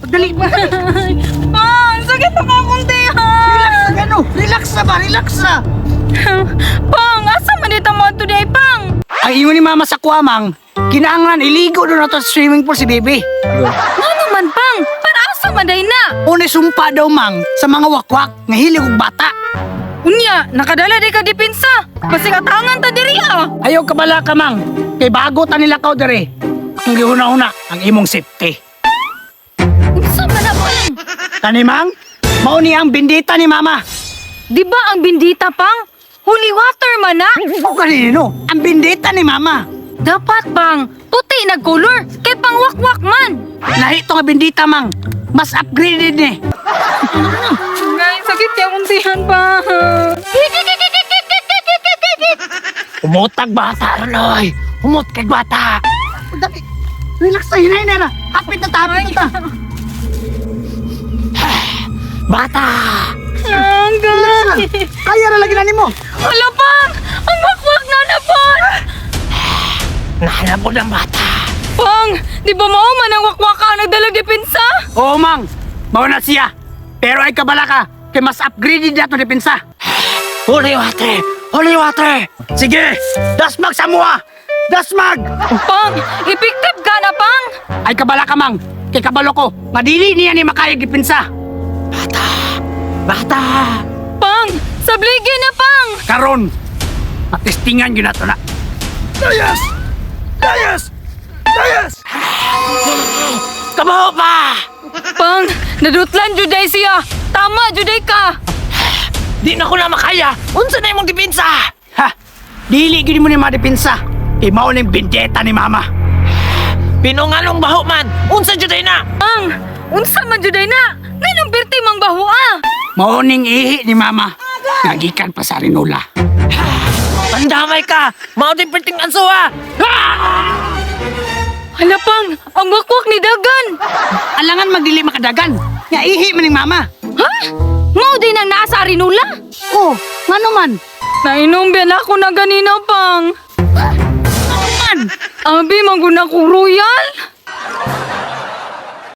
Dali ba? Pang, sakit pa ka akong tiyan. Relax na ba? Relax na. Pang, asa man dito mo today, Pang? Ang ingon ni mama sa kuamang, kinahanglan iligo doon na to sa swimming pool si Bebe. Nga naman, Pang, para asa man day na? Unay sumpa daw mang sa mga wakwak nga hilig og bata. Unya, nakadala di ka dipinsa. Pasikatangan ta diri ah. Ayaw ka bala ka mang, kay bago ta nila kaw dere. Ang gihuna-una ang imong safety. Unsa man na, Pang? Kani mang, mao ni ang bendita ni mama. Di ba ang bindita, Pang? Holy water man na. O kanino, ang bendita ni mama. Dapat, Pang, puti na color. Kay pang wakwak man. Lahi to nga bendita mang, mas upgraded ni. Ngay, sakit ya akong tiyan, Pang. Umutag bata, Roy. Umutag bata. Dali, relax na, hinay na. Hapit na tapit na. Bata! Angay. Kaya na lagi na mo. Hala, Pang! Ang wakwak na na, Pang! Nahanap ng bata. Pang, di ba mauman ang wakwak ka nagdalag dipinsa? Oo, mang. Mao na siya. Pero ay kabala ka. Kay mas upgraded na ito depensa. Holy water! Holy water! Sige! Dasmag sa mua! Dasmag! Pang, effective ka na, Pang! Ay kabala ka, mang. Kay kabalo ko. Madili niya ni makayag depensa. Bata! Bata! Pang, sabligi na, Pang! Karon! Matestingan yun na ito na. Dayas! Dayas! Dayas! Kabaho pa! Pang, nadutlan juday siya! Tama, juday ka! Di na ko na makaya! Unsa na imong depensa? Ha! Dili gini mo ni mga depensa. Imaw ning bendeta ni mama. Pinungalong baho man! Unsa juday na? Pang, unsa man juday na? Ngayon birti mang baho ah! Mauning ihi ni mama. Nagikan pa sa rinula. Pandamay ka! Mao din perting ansuha! Hala, Pang, ang wakwak ni Dagan! Alangan magdili makadagan. Nga ihi man ning mama. Ha? Mao din ang naa sa arinula? Oh, ngano man? Nainom biyan ako na ganina, Pang. Ngano man? Abi, mangguna ko royal?